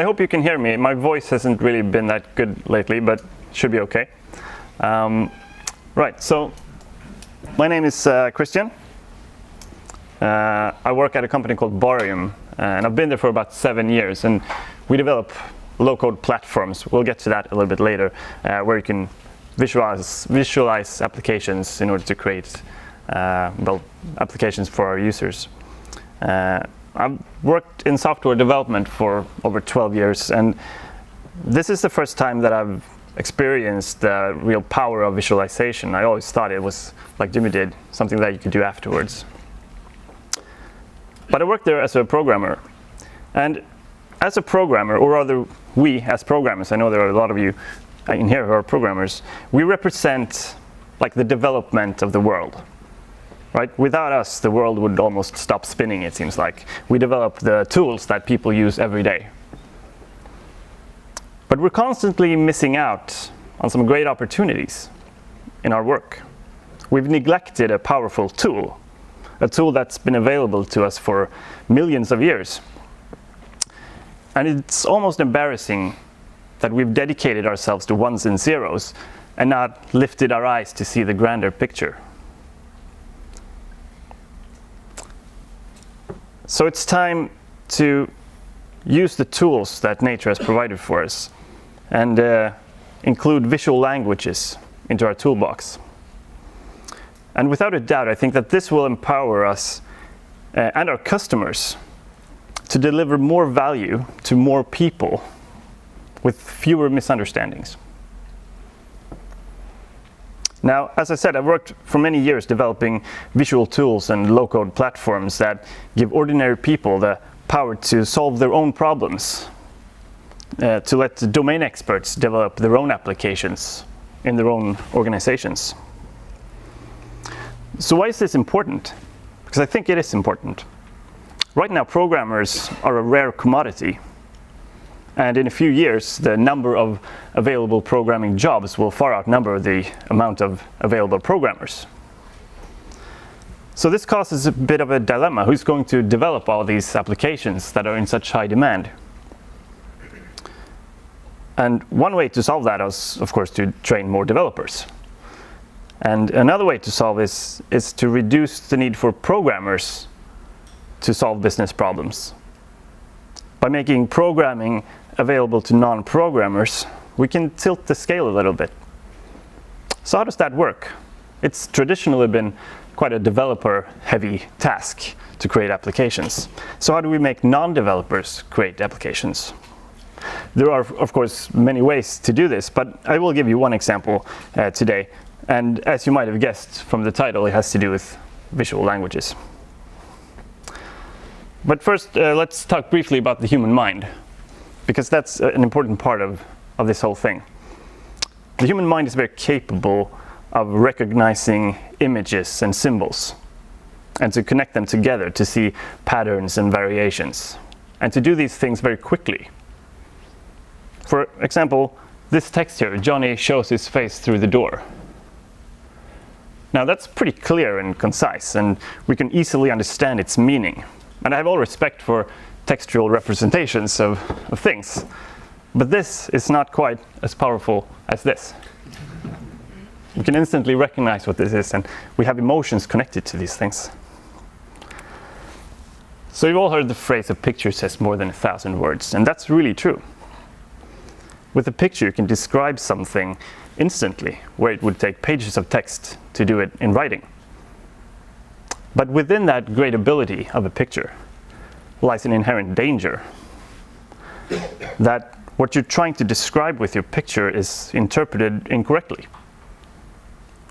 I hope you can hear me. My voice hasn't really been that good lately, but should be okay. Right, so my name is Christian. I work at a company called Barium, and I've been there for about 7 years, and we develop low-code platforms. We'll get to that a little bit later, where you can visualize applications in order to create applications for our users. I've worked in software development for over 12 years, and this is the first time that I've experienced the real power of visualization. I always thought it was, like Jimmy did, something that you could do afterwards. But I worked there as a programmer, and as a programmer, or rather we as programmers, I know there are a lot of you in here who are programmers, we represent like the development of the world. Right? Without us, the world would almost stop spinning, it seems like. We develop the tools that people use every day. But we're constantly missing out on some great opportunities in our work. We've neglected a powerful tool, a tool that's been available to us for millions of years. And it's almost embarrassing that we've dedicated ourselves to ones and zeros and not lifted our eyes to see the grander picture. So it's time to use the tools that nature has provided for us and include visual languages into our toolbox. And without a doubt, I think that this will empower us and our customers to deliver more value to more people with fewer misunderstandings. Now, as I said, I've worked for many years developing visual tools and low-code platforms that give ordinary people the power to solve their own problems, to let domain experts develop their own applications in their own organizations. So why is this important? Because I think it is important. Right now, programmers are a rare commodity. And in a few years, the number of available programming jobs will far outnumber the amount of available programmers. So this causes a bit of a dilemma. Who's going to develop all these applications that are in such high demand? And one way to solve that is, of course, to train more developers. And another way to solve this is to reduce the need for programmers to solve business problems. By making programming available to non-programmers, we can tilt the scale a little bit. So how does that work? It's traditionally been quite a developer-heavy task to create applications. So how do we make non-developers create applications? There are, of course, many ways to do this, but I will give you one example today. And as you might have guessed from the title, it has to do with visual languages. But first, let's talk briefly about the human mind, because that's an important part of this whole thing. The human mind is very capable of recognizing images and symbols, and to connect them together to see patterns and variations, and to do these things very quickly. For example, this text here, Johnny shows his face through the door. Now that's pretty clear and concise, and we can easily understand its meaning. And I have all respect for textual representations of things. But this is not quite as powerful as this. We can instantly recognize what this is, and we have emotions connected to these things. So you've all heard the phrase, a picture says more than 1,000 words, and that's really true. With a picture, you can describe something instantly, where it would take pages of text to do it in writing. But within that great ability of a picture lies an inherent danger. That what you're trying to describe with your picture is interpreted incorrectly,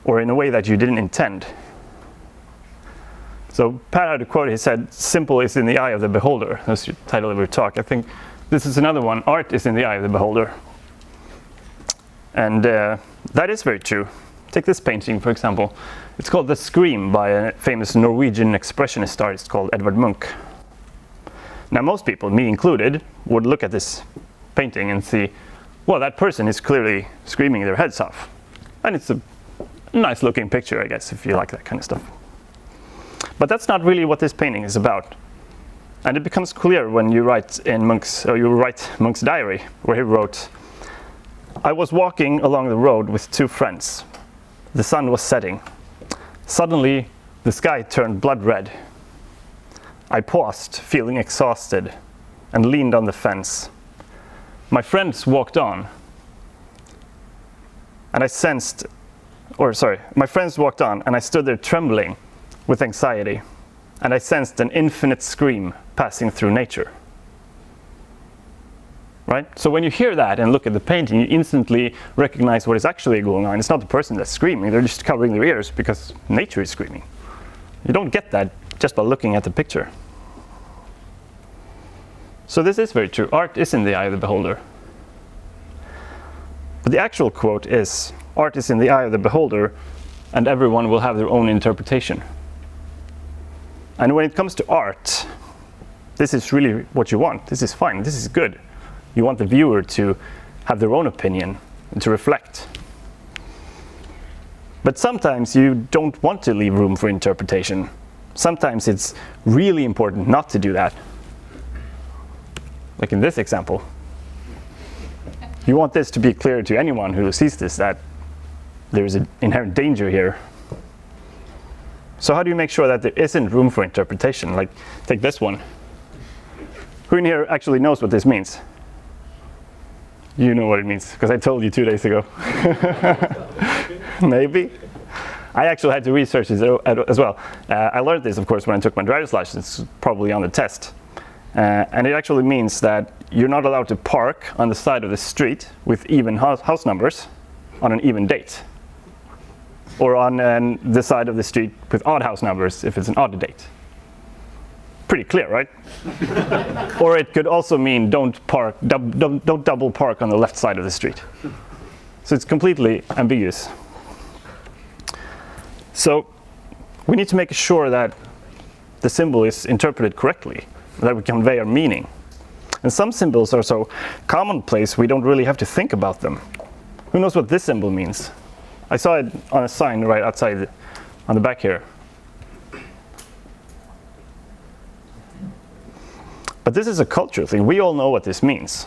or in a way that you didn't intend. So Pat had a quote, he said, "Simple is in the eye of the beholder." That's the title of your talk. I think this is another one, art is in the eye of the beholder. And that is very true. Take this painting, for example. It's called The Scream by a famous Norwegian expressionist artist called Edvard Munch. Now most people, me included, would look at this painting and see, well, that person is clearly screaming their heads off. And it's a nice looking picture, I guess, if you like that kind of stuff. But that's not really what this painting is about. And it becomes clear when you write Munch's diary, where he wrote, "I was walking along the road with two friends. The sun was setting. Suddenly, the sky turned blood red. I paused, feeling exhausted, and leaned on the fence. My friends walked on, and my friends walked on, and I stood there trembling with anxiety, and I sensed an infinite scream passing through nature." Right? So when you hear that and look at the painting, you instantly recognize what is actually going on. It's not the person that's screaming, they're just covering their ears because nature is screaming. You don't get that just by looking at the picture. So this is very true. Art is in the eye of the beholder. But the actual quote is, "Art is in the eye of the beholder, and everyone will have their own interpretation." And when it comes to art, this is really what you want. This is fine. This is good. You want the viewer to have their own opinion and to reflect. But sometimes you don't want to leave room for interpretation. Sometimes it's really important not to do that. Like in this example. You want this to be clear to anyone who sees this, that there is an inherent danger here. So how do you make sure that there isn't room for interpretation? Like, take this one. Who in here actually knows what this means? You know what it means, because I told you 2 days ago. Maybe. I actually had to research this as well. I learned this, of course, when I took my driver's license, probably on the test. And it actually means that you're not allowed to park on the side of the street with even house numbers on an even date. Or on the side of the street with odd house numbers if it's an odd date. Pretty clear, right? Or it could also mean don't double park on the left side of the street. So it's completely ambiguous. So we need to make sure that the symbol is interpreted correctly, that we convey our meaning. And some symbols are so commonplace we don't really have to think about them. Who knows what this symbol means? I saw it on a sign right outside on the back here. But this is a cultural thing. We all know what this means.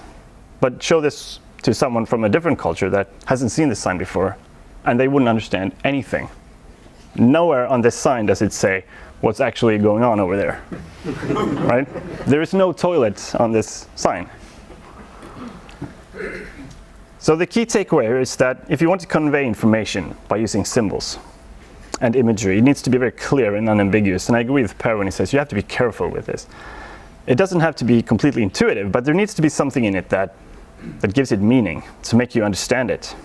But show this to someone from a different culture that hasn't seen this sign before, and they wouldn't understand anything. Nowhere on this sign does it say what's actually going on over there. Right? There is no toilet on this sign. So the key takeaway here is that if you want to convey information by using symbols and imagery, it needs to be very clear and unambiguous. And I agree with Per when he says you have to be careful with this. It doesn't have to be completely intuitive, but there needs to be something in it that gives it meaning, to make you understand it.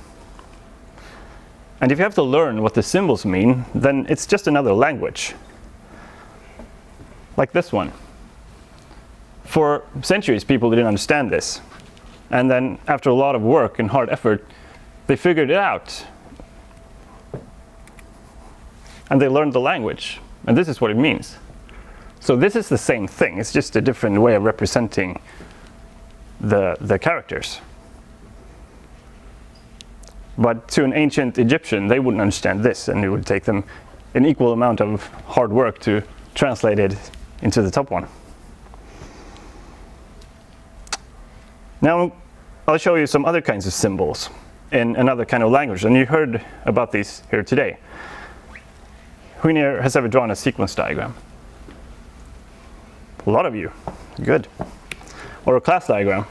And if you have to learn what the symbols mean, then it's just another language. Like this one. For centuries, people didn't understand this. And then after a lot of work and hard effort, they figured it out. And they learned the language. And this is what it means. So this is the same thing. It's just a different way of representing the characters. But to an ancient Egyptian, they wouldn't understand this, and it would take them an equal amount of hard work to translate it into the top one. Now, I'll show you some other kinds of symbols in another kind of language, and you heard about these here today. Who in here has ever drawn a sequence diagram? A lot of you. Good. Or a class diagram?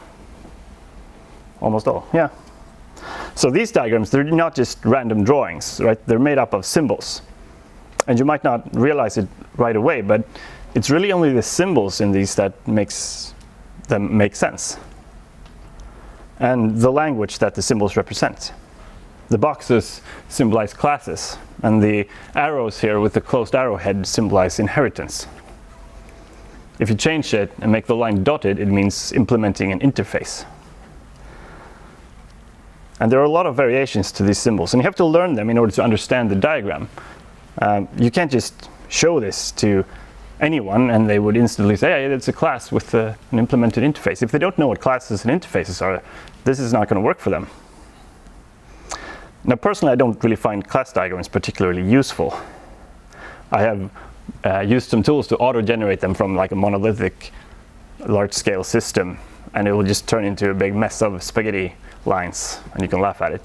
Almost all. Yeah. So these diagrams, they're not just random drawings, right? They're made up of symbols. And you might not realize it right away, but it's really only the symbols in these that makes them make sense. And the language that the symbols represent. The boxes symbolize classes, and the arrows here with the closed arrowhead symbolize inheritance. If you change it and make the line dotted, it means implementing an interface. And there are a lot of variations to these symbols, and you have to learn them in order to understand the diagram. You can't just show this to anyone and they would instantly say, hey, it's a class with an implemented interface. If they don't know what classes and interfaces are, this is not going to work for them. Now, personally, I don't really find class diagrams particularly useful. I have used some tools to auto-generate them from like a monolithic large-scale system, and it will just turn into a big mess of spaghetti lines, and you can laugh at it.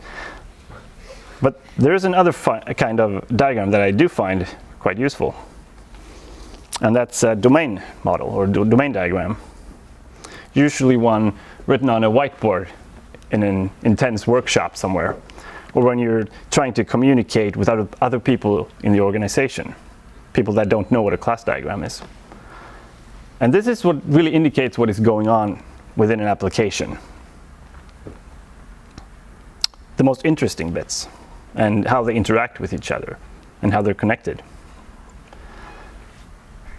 But there is another kind of diagram that I do find quite useful, and that's a domain model or domain diagram. Usually one written on a whiteboard in an intense workshop somewhere, or when you're trying to communicate with other people in the organization, people that don't know what a class diagram is. And this is what really indicates what is going on within an application. The most interesting bits, and how they interact with each other, and how they're connected.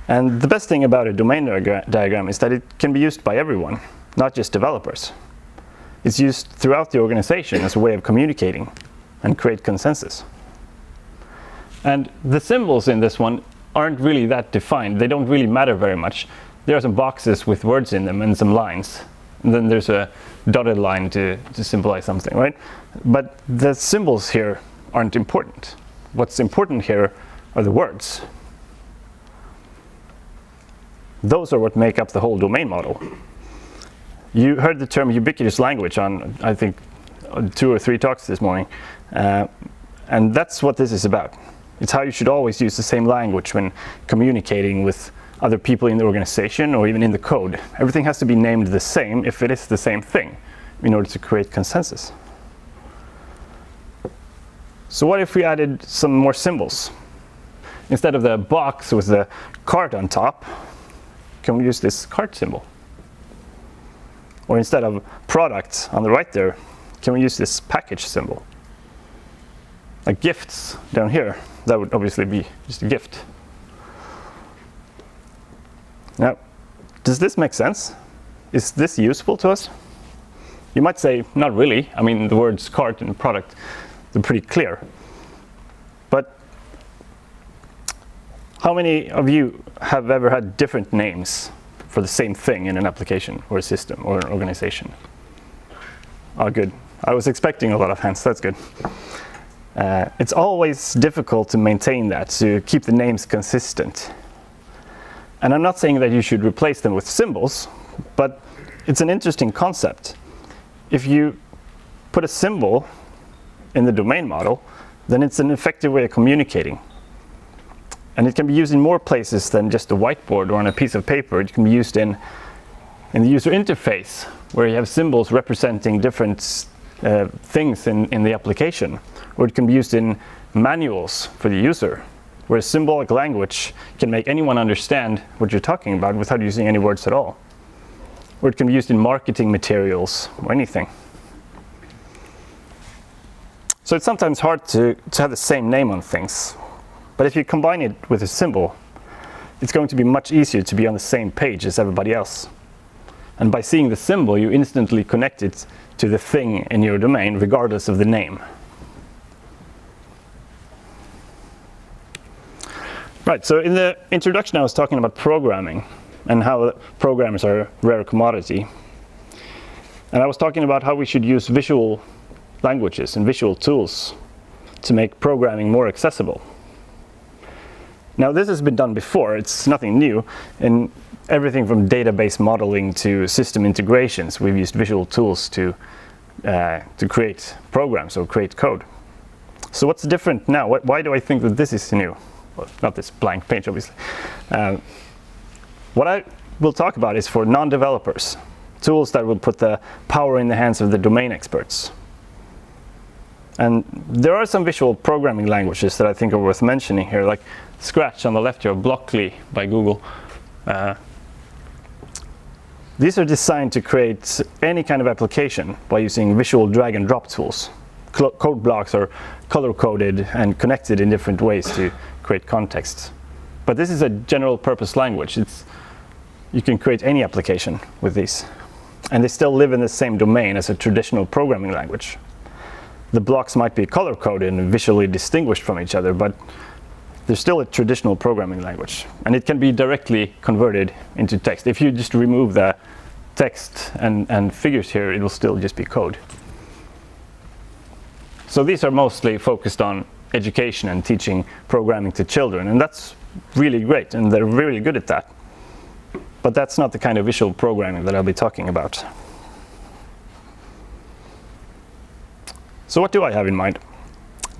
And the best thing about a domain diagram is that it can be used by everyone, not just developers. It's used throughout the organization as a way of communicating and create consensus. And the symbols in this one aren't really that defined. They don't really matter very much. There are some boxes with words in them and some lines. And then there's a dotted line to symbolize something, right? But the symbols here aren't important. What's important here are the words. Those are what make up the whole domain model. You heard the term ubiquitous language on, I think, 2 or 3 talks this morning. And that's what this is about. It's how you should always use the same language when communicating with other people in the organization or even in the code. Everything has to be named the same if it is the same thing in order to create consensus. So what if we added some more symbols? Instead of the box with the cart on top, can we use this cart symbol? Or instead of products on the right there, can we use this package symbol? Like gifts down here, that would obviously be just a gift. Now, does this make sense? Is this useful to us? You might say, not really. I mean, the words cart and product, they're pretty clear. But how many of you have ever had different names for the same thing in an application or a system or an organization? Oh, good. I was expecting a lot of hands. That's good. It's always difficult to maintain that, to keep the names consistent. And I'm not saying that you should replace them with symbols, but it's an interesting concept. If you put a symbol in the domain model, then it's an effective way of communicating. And it can be used in more places than just a whiteboard or on a piece of paper. It can be used in the user interface, where you have symbols representing different things in the application. Or it can be used in manuals for the user, where symbolic language can make anyone understand what you're talking about without using any words at all. Or it can be used in marketing materials or anything. So it's sometimes hard to have the same name on things. But if you combine it with a symbol, it's going to be much easier to be on the same page as everybody else. And by seeing the symbol, you instantly connect it to the thing in your domain, regardless of the name. Right, so in the introduction I was talking about programming and how programmers are a rare commodity. And I was talking about how we should use visual languages and visual tools to make programming more accessible. Now this has been done before, it's nothing new. In everything from database modeling to system integrations, we've used visual tools to create programs or create code. So what's different now? Why do I think that this is new? Well, not this blank page, obviously. What I will talk about is for non-developers, tools that will put the power in the hands of the domain experts. And there are some visual programming languages that I think are worth mentioning here, like Scratch on the left here, Blockly by Google. These are designed to create any kind of application by using visual drag and drop tools. Code blocks are color-coded and connected in different ways to create context. But this is a general purpose language. You can create any application with these. And they still live in the same domain as a traditional programming language. The blocks might be color-coded and visually distinguished from each other, but they're still a traditional programming language. And it can be directly converted into text. If you just remove the text and figures here, it will still just be code. So these are mostly focused on education and teaching programming to children, and that's really great, and they're really good at that. But that's not the kind of visual programming that I'll be talking about. So what do I have in mind?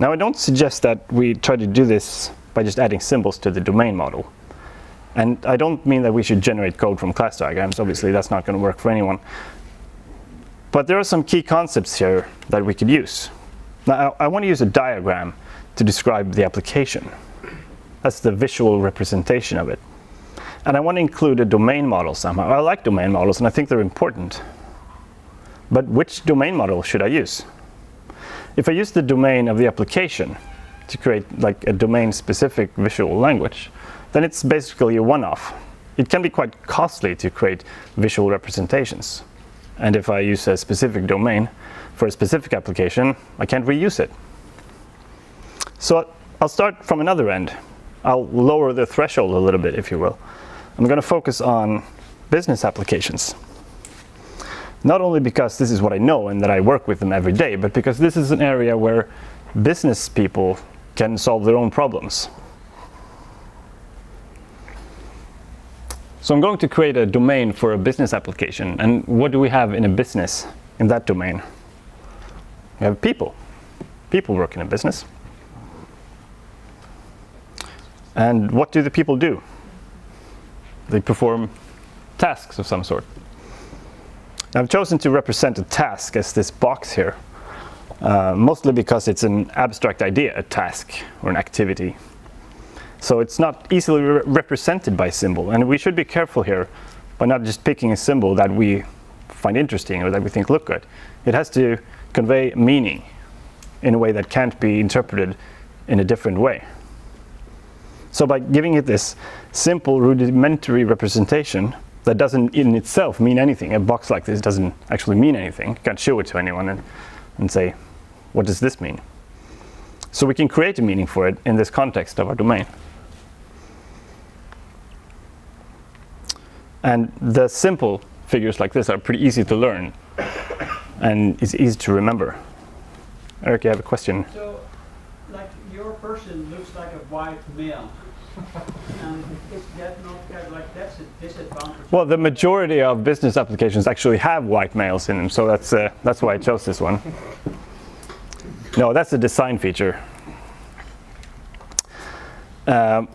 Now, I don't suggest that we try to do this by just adding symbols to the domain model. And I don't mean that we should generate code from class diagrams. Obviously, that's not going to work for anyone. But there are some key concepts here that we could use. Now, I want to use a diagram to describe the application. That's the visual representation of it. And I want to include a domain model somehow. I like domain models, and I think they're important. But which domain model should I use? If I use the domain of the application to create like a domain-specific visual language, then it's basically a one-off. It can be quite costly to create visual representations. And if I use a specific domain for a specific application, I can't reuse it. So I'll start from another end. I'll lower the threshold a little bit, if you will. I'm going to focus on business applications. Not only because this is what I know and that I work with them every day, but because this is an area where business people can solve their own problems. So I'm going to create a domain for a business application. And what do we have in a business in that domain? We have people. People work in a business. And what do the people do? They perform tasks of some sort. I've chosen to represent a task as this box here, mostly because it's an abstract idea, a task or an activity. So it's not easily represented by symbol, and we should be careful here by not just picking a symbol that we find interesting or that we think look good. It has to convey meaning in a way that can't be interpreted in a different way. So by giving it this simple rudimentary representation that doesn't in itself mean anything, a box like this doesn't actually mean anything. You can't show it to anyone and say, what does this mean? So we can create a meaning for it in this context of our domain. And the simple figures like this are pretty easy to learn, and it's easy to remember. Eric, you have a question? So, like, your person looks like a white male. And is that not kind of like, that's a disadvantage? Well, the majority of business applications actually have white males in them, so that's why I chose this one. No, that's a design feature. Yeah,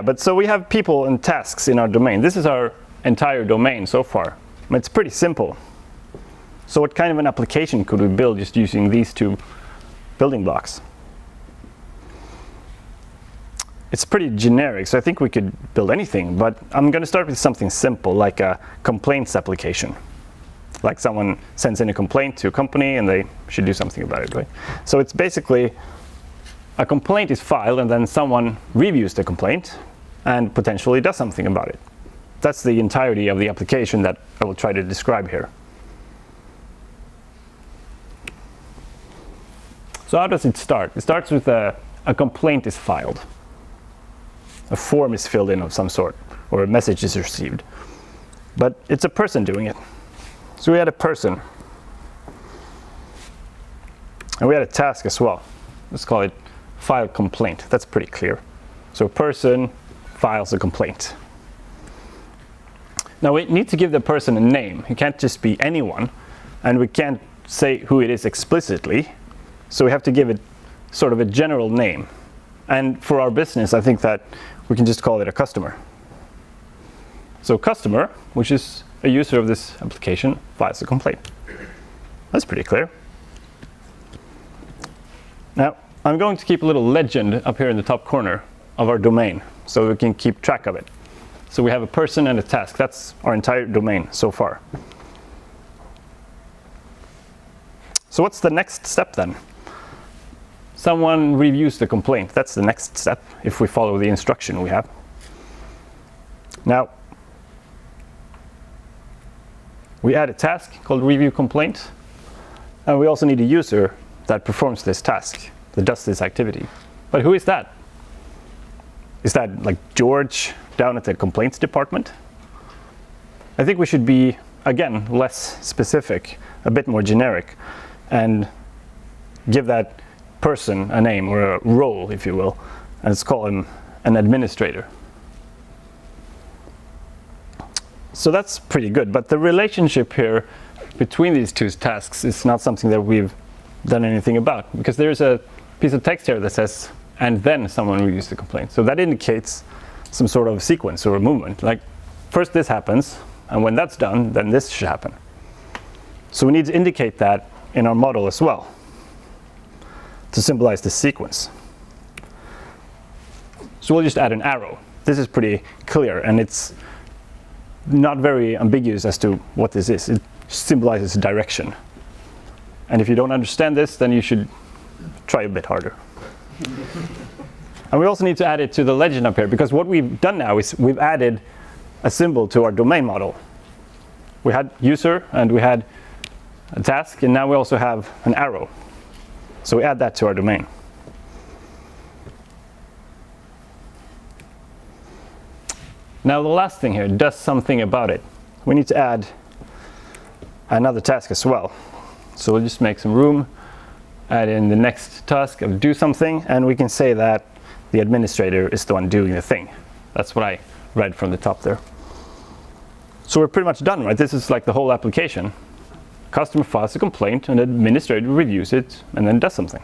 but so we have people and tasks in our domain. This is our entire domain so far. It's pretty simple. So what kind of an application could we build just using these two building blocks? It's pretty generic, so I think we could build anything, but I'm going to start with something simple, like a complaints application. Like someone sends in a complaint to a company and they should do something about it, right? So it's basically a complaint is filed and then someone reviews the complaint and potentially does something about it. That's the entirety of the application that I will try to describe here. So how does it start? It starts with a complaint is filed. A form is filled in of some sort, or a message is received. But it's a person doing it. So we had a person. And we had a task as well. Let's call it file complaint. That's pretty clear. So a person files a complaint. Now we need to give the person a name. It can't just be anyone, and we can't say who it is explicitly. So we have to give it sort of a general name. And for our business, I think that we can just call it a customer. So customer, which is a user of this application, files a complaint. That's pretty clear. Now, I'm going to keep a little legend up here in the top corner of our domain so we can keep track of it. So we have a person and a task. That's our entire domain so far. So what's the next step then? Someone reviews the complaint. That's the next step if we follow the instruction we have. Now, we add a task called review complaint, and we also need a user that performs this task, that does this activity. But who is that? Is that like George down at the complaints department? I think we should be, again, less specific, a bit more generic, and give that person a name or a role, if you will, and let's call him an administrator. So that's pretty good, but the relationship here between these two tasks is not something that we've done anything about, because there's a piece of text here that says, and then someone reviews the complaint. So that indicates some sort of sequence or a movement. Like, first this happens, and when that's done, then this should happen. So we need to indicate that in our model as well to symbolize the sequence. So we'll just add an arrow. This is pretty clear, and it's not very ambiguous as to what this is. It symbolizes direction. And if you don't understand this, then you should try a bit harder. And we also need to add it to the legend up here, because what we've done now is we've added a symbol to our domain model. We had user and we had a task, and now we also have an arrow. So we add that to our domain. Now the last thing here, does something about it. We need to add another task as well. So we'll just make some room, add in the next task of do something, and we can say that the administrator is the one doing the thing. That's what I read from the top there. So we're pretty much done, right? This is like the whole application. Customer files a complaint, and the administrator reviews it and then does something.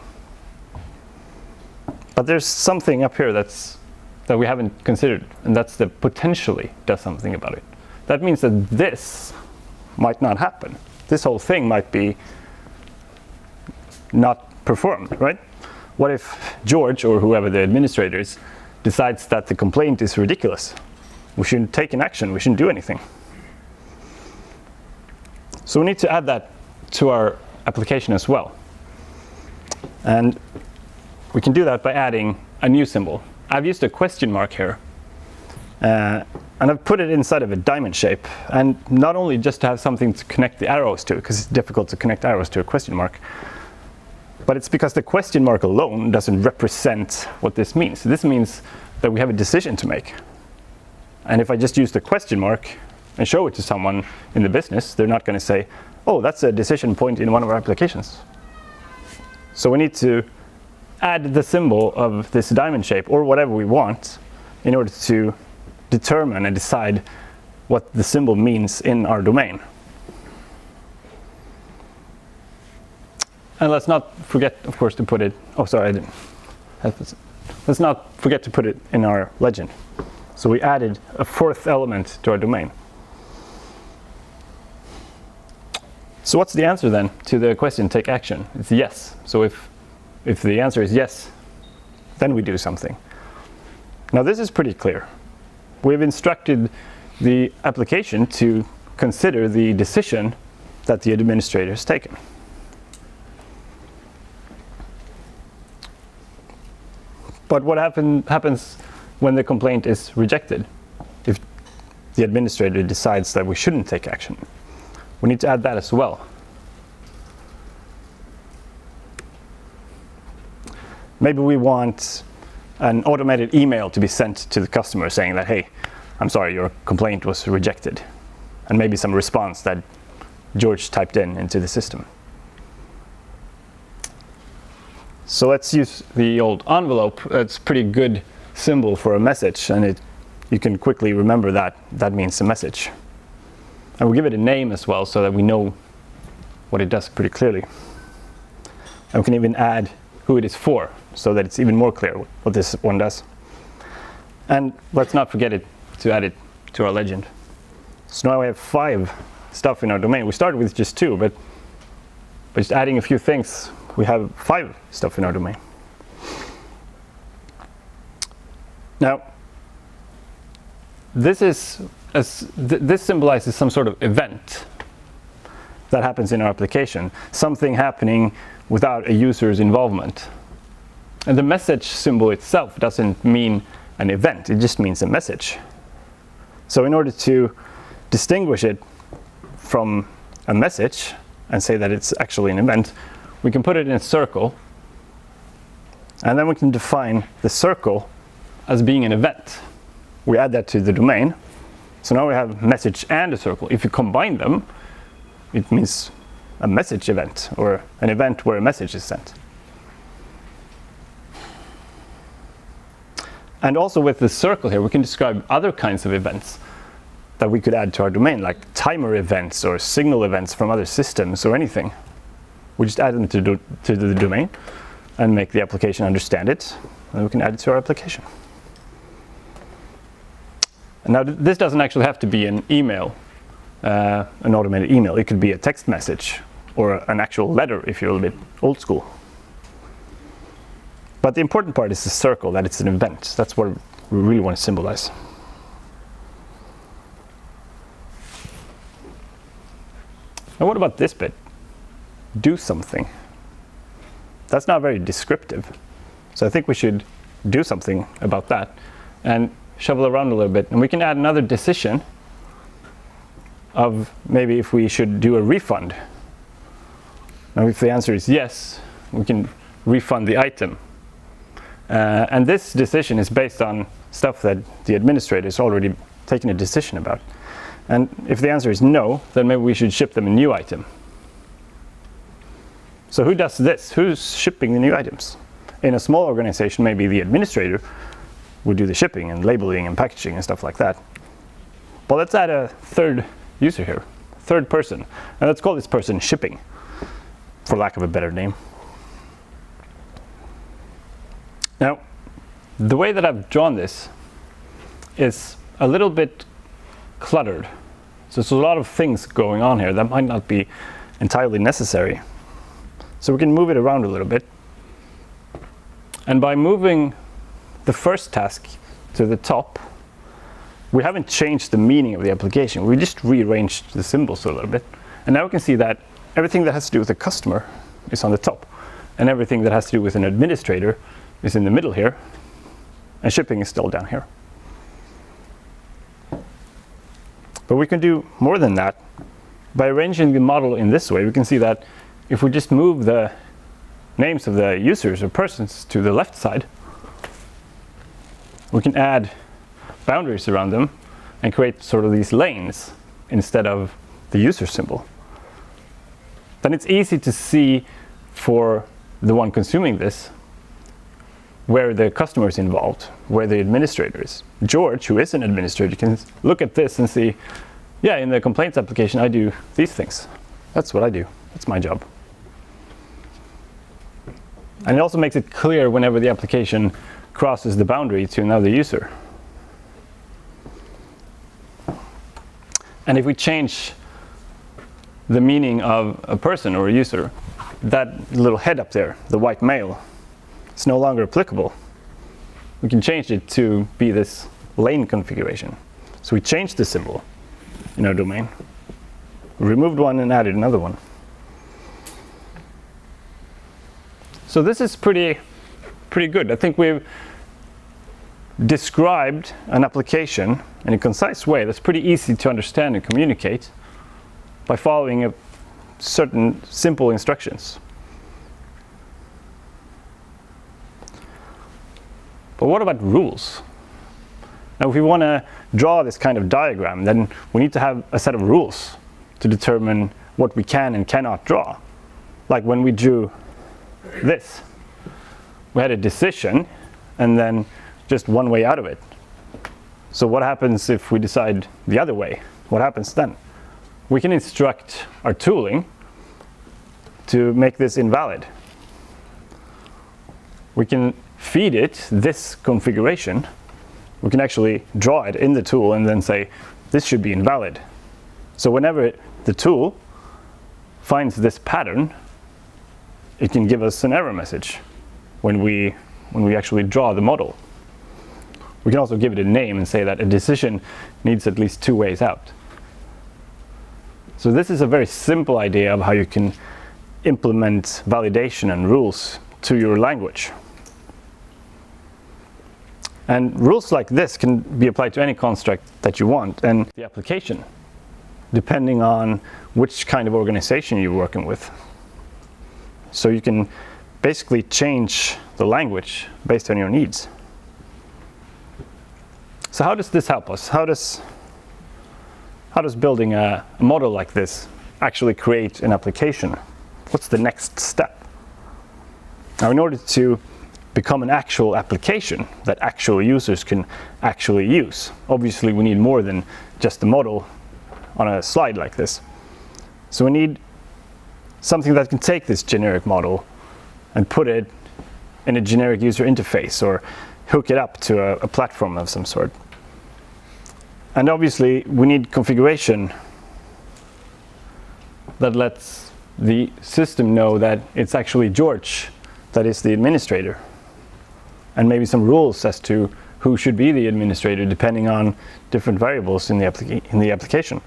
But there's something up here that we haven't considered, and that's the potentially does something about it. That means that this might not happen. This whole thing might be not performed, right? What if George, or whoever the administrator is, decides that the complaint is ridiculous? We shouldn't take an action, we shouldn't do anything. So we need to add that to our application as well. And we can do that by adding a new symbol. I've used a question mark here, and I've put it inside of a diamond shape, and not only just to have something to connect the arrows to, because it's difficult to connect arrows to a question mark, but it's because the question mark alone doesn't represent what this means. This means that we have a decision to make. And if I just use the question mark and show it to someone in the business, they're not going to say, oh, that's a decision point in one of our applications. So we need to add the symbol of this diamond shape, or whatever we want, in order to determine and decide what the symbol means in our domain. And let's not forget, of course, to put it, oh, sorry, I didn't. Let's not forget to put it in our legend. So we added a fourth element to our domain. So what's the answer then to the question, take action? It's yes. So if the answer is yes, then we do something. Now this is pretty clear. We've instructed the application to consider the decision that the administrator has taken. But what happens when the complaint is rejected? If the administrator decides that we shouldn't take action, we need to add that as well. Maybe we want an automated email to be sent to the customer saying that, hey, I'm sorry, your complaint was rejected. And maybe some response that George typed into the system. So let's use the old envelope. It's a pretty good symbol for a message, and you can quickly remember that that means a message. And we'll give it a name as well so that we know what it does pretty clearly. And we can even add who it is for, so that it's even more clear what this one does. And let's not forget to add it to our legend. So now we have 5 stuff in our domain. We started with just 2, but by just adding a few things, we have 5 stuff in our domain. Now, this symbolizes some sort of event that happens in our application, something happening without a user's involvement. And the message symbol itself doesn't mean an event, it just means a message. So in order to distinguish it from a message and say that it's actually an event, we can put it in a circle, and then we can define the circle as being an event. We add that to the domain. So now we have message and a circle. If you combine them, it means a message event, or an event where a message is sent. And also with the circle here, we can describe other kinds of events. that we could add to our domain, like timer events or signal events from other systems or anything. We just add them to the domain and make the application understand it, and we can add it to our application. And now this doesn't actually have to be an email, an automated email. It could be a text message or an actual letter if you're a little bit old school. But the important part is the circle, that it's an event. That's what we really want to symbolize. And what about this bit? Do something. That's not very descriptive. So I think we should do something about that and shovel around a little bit. And we can add another decision of maybe if we should do a refund. Now if the answer is yes, we can refund the item. And this decision is based on stuff that the administrator has already taken a decision about. And if the answer is no, then maybe we should ship them a new item. So who does this? Who's shipping the new items? In a small organization, maybe the administrator would do the shipping and labeling and packaging and stuff like that. But let's add a third user here, third person. And let's call this person shipping, for lack of a better name. Now, the way that I've drawn this is a little bit cluttered. So there's a lot of things going on here that might not be entirely necessary. So we can move it around a little bit. And by moving the first task to the top, we haven't changed the meaning of the application. We just rearranged the symbols a little bit. And now we can see that everything that has to do with the customer is on the top. And everything that has to do with an administrator is in the middle here. And shipping is still down here. But we can do more than that. By arranging the model in this way, we can see that if we just move the names of the users or persons to the left side, we can add boundaries around them and create sort of these lanes instead of the user symbol. Then it's easy to see for the one consuming this where the customer is involved, where the administrator is. George, who is an administrator, can look at this and see, yeah, in the complaints application I do these things. That's what I do. That's my job. And it also makes it clear whenever the application crosses the boundary to another user. And if we change the meaning of a person or a user, that little head up there, the white male, it's no longer applicable. We can change it to be this lane configuration. So we changed the symbol in our domain. We removed one and added another one. So this is pretty good. I think we've described an application in a concise way that's pretty easy to understand and communicate by following certain simple instructions. But what about rules? Now, if we want to draw this kind of diagram, then we need to have a set of rules to determine what we can and cannot draw. Like when we drew this, we had a decision and then just one way out of it. So what happens if we decide the other way? What happens then? We can instruct our tooling to make this invalid. We can feed it this configuration. We can actually draw it in the tool and then say, this should be invalid. So whenever the tool finds this pattern, it can give us an error message when we actually draw the model. We can also give it a name and say that a decision needs at least two ways out. So this is a very simple idea of how you can implement validation and rules to your language. And rules like this can be applied to any construct that you want, and the application, depending on which kind of organization you're working with. So you can basically change the language based on your needs. So how does this help us? How does building a model like this actually create an application? What's the next step? Now, in order to become an actual application that actual users can actually use, obviously we need more than just a model on a slide like this. So we need something that can take this generic model and put it in a generic user interface or hook it up to a platform of some sort. And obviously we need configuration that lets the system know that it's actually George that is the administrator, and maybe some rules as to who should be the administrator depending on different variables in the application.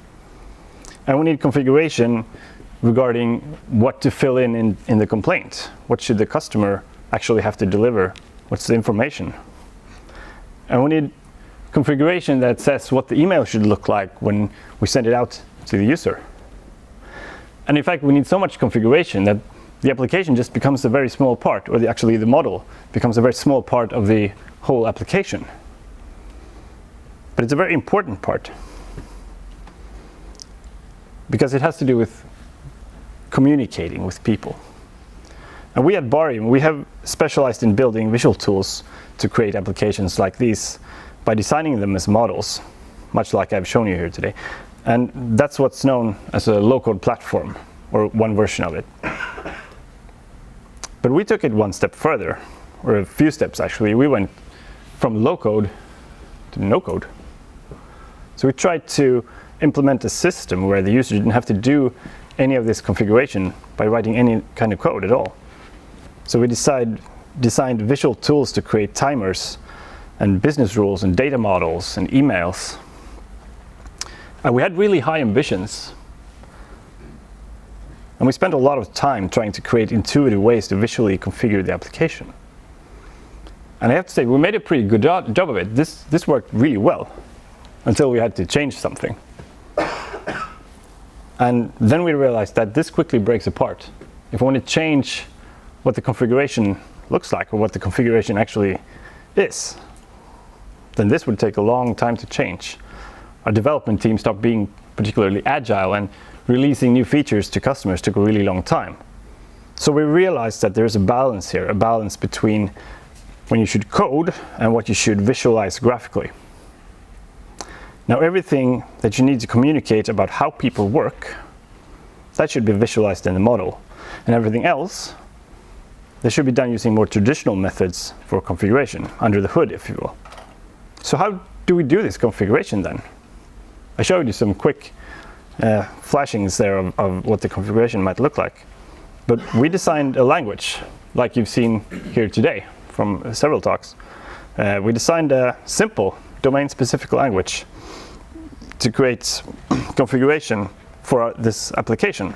And we need configuration regarding what to fill in the complaint. What should the customer actually have to deliver? What's the information? And we need configuration that says what the email should look like when we send it out to the user. And in fact, we need so much configuration that the application just becomes a very small part, or actually the model becomes a very small part of the whole application. But it's a very important part, because it has to do with communicating with people. And we at Barium, we have specialized in building visual tools to create applications like these by designing them as models, much like I've shown you here today. And that's what's known as a low-code platform, or one version of it. But we took it one step further, or a few steps actually. We went from low-code to no-code. So we tried to implement a system where the user didn't have to do any of this configuration by writing any kind of code at all. So we designed visual tools to create timers and business rules and data models and emails. And we had really high ambitions. And we spent a lot of time trying to create intuitive ways to visually configure the application. And I have to say, we made a pretty good job of it. This worked really well, until we had to change something. And then we realized that this quickly breaks apart. If we want to change what the configuration looks like, or what the configuration actually is, then this would take a long time to change. Our development team stopped being particularly agile, and releasing new features to customers took a really long time. So we realized that there's a balance here, a balance between when you should code and what you should visualize graphically. Now, everything that you need to communicate about how people work, that should be visualized in the model. And everything else, that should be done using more traditional methods for configuration, under the hood, if you will. So how do we do this configuration then? I showed you some quick flashings there of what the configuration might look like. But we designed a language, like you've seen here today from several talks. We designed a simple domain-specific language to create configuration for this application.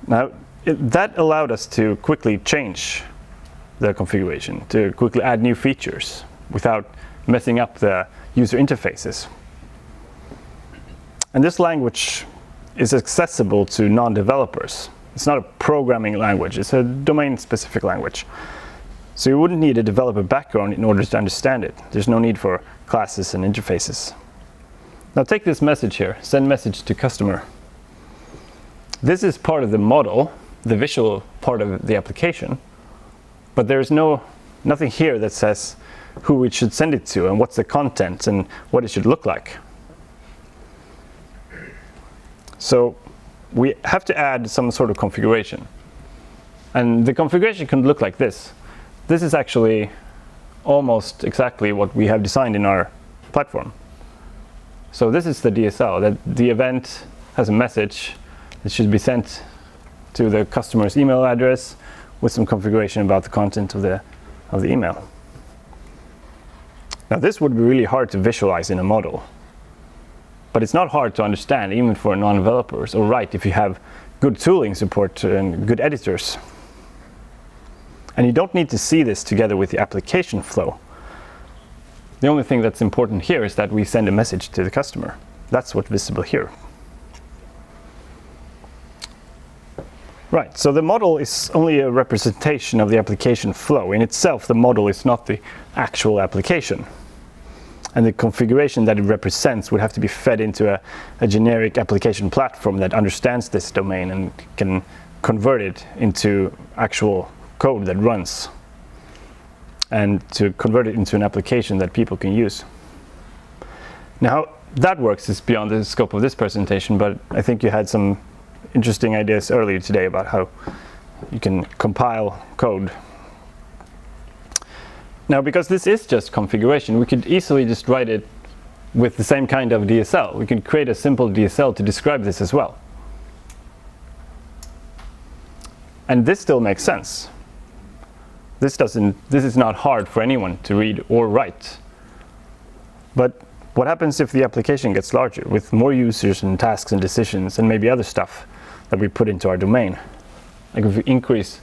Now, that allowed us to quickly change the configuration, to quickly add new features without messing up the user interfaces. And this language is accessible to non-developers. It's not a programming language, it's a domain-specific language. So you wouldn't need a developer background in order to understand it. There's no need for classes and interfaces. Now take this message here, send message to customer. This is part of the model, the visual part of the application, but there's nothing here that says who we should send it to and what's the content and what it should look like. So we have to add some sort of configuration. And the configuration can look like this. This is actually almost exactly what we have designed in our platform. So this is the DSL, that the event has a message that should be sent to the customer's email address with some configuration about the content of the email. Now this would be really hard to visualize in a model, but it's not hard to understand even for non-developers, or write if you have good tooling support and good editors. And you don't need to see this together with the application flow. The only thing that's important here is that we send a message to the customer. That's what's visible here. Right, so the model is only a representation of the application flow. In itself, the model is not the actual application. And the configuration that it represents would have to be fed into a generic application platform that understands this domain and can convert it into actual code that runs, and to convert it into an application that people can use. Now, how that works is beyond the scope of this presentation, but I think you had some interesting ideas earlier today about how you can compile code. Now, because this is just configuration, we could easily just write it with the same kind of DSL. We can create a simple DSL to describe this as well. And this still makes sense. This is not hard for anyone to read or write. But what happens if the application gets larger with more users and tasks and decisions and maybe other stuff that we put into our domain? Like if we increase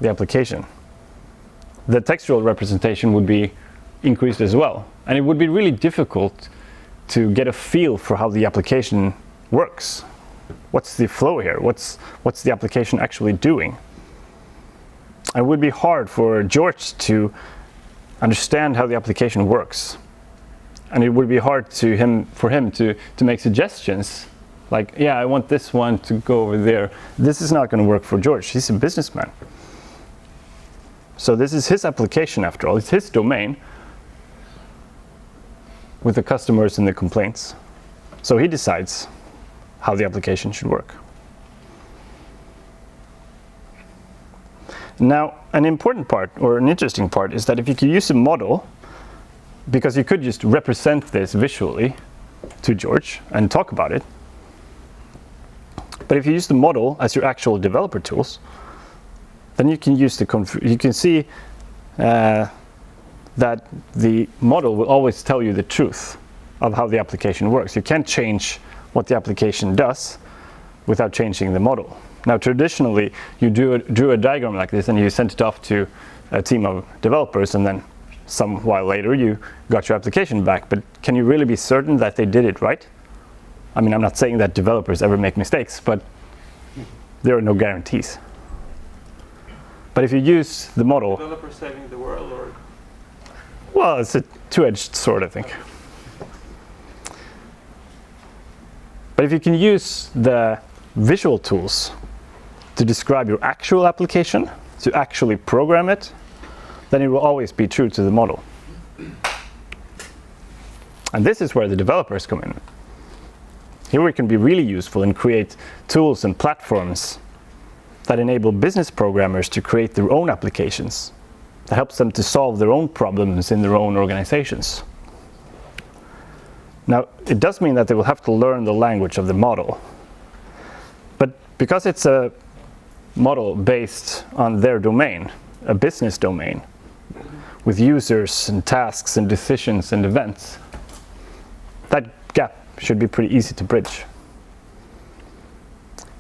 the application, the textual representation would be increased as well. And it would be really difficult to get a feel for how the application works. What's the flow here? What's the application actually doing? It would be hard for George to understand how the application works. And it would be hard for him to make suggestions. Like, yeah, I want this one to go over there. This is not going to work for George. He's a businessman. So this is his application after all. It's his domain with the customers and the complaints. So he decides how the application should work. Now, an important part, or an interesting part, is that if you could use a model, because you could just represent this visually to George and talk about it. But if you use the model as your actual developer tools, then you can use you can see that the model will always tell you the truth of how the application works. You can't change what the application does without changing the model. Now, traditionally, you drew a diagram like this and you sent it off to a team of developers, and then some while later you got your application back. But can you really be certain that they did it right? I mean, I'm not saying that developers ever make mistakes, but there are no guarantees. But if you use the model... Developers saving the world, or? Well, it's a two-edged sword, I think. But if you can use the visual tools to describe your actual application, to actually program it, then it will always be true to the model. And this is where the developers come in. Here we can be really useful and create tools and platforms that enable business programmers to create their own applications, that helps them to solve their own problems in their own organizations. Now, it does mean that they will have to learn the language of the model. But because it's a model based on their domain, a business domain, with users and tasks and decisions and events, that gap should be pretty easy to bridge.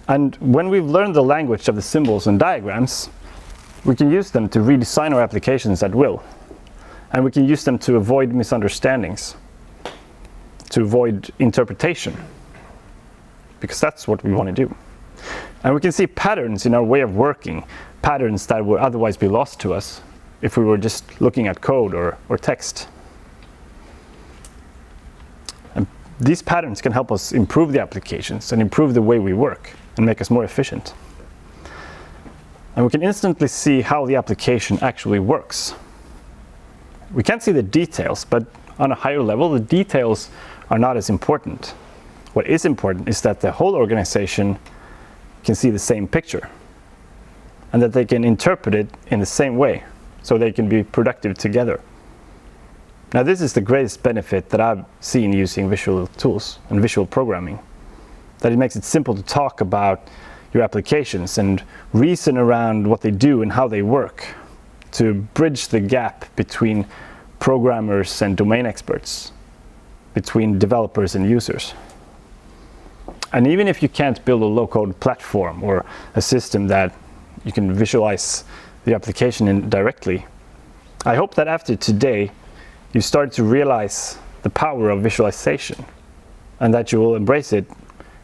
And when we've learned the language of the symbols and diagrams, we can use them to redesign our applications at will. And we can use them to avoid misunderstandings, to avoid interpretation, because that's what we want to do. And we can see patterns in our way of working, patterns that would otherwise be lost to us if we were just looking at code or text. And these patterns can help us improve the applications and improve the way we work and make us more efficient. And we can instantly see how the application actually works. We can't see the details, but on a higher level, the details are not as important. What is important is that the whole organization can see the same picture and that they can interpret it in the same way so they can be productive together. Now, this is the greatest benefit that I've seen using visual tools and visual programming, that it makes it simple to talk about your applications and reason around what they do and how they work, to bridge the gap between programmers and domain experts, between developers and users. And even if you can't build a low-code platform or a system that you can visualize the application in directly, I hope that after today you start to realize the power of visualization and that you will embrace it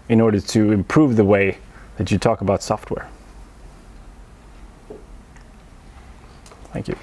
in order to improve the way that you talk about software. Thank you.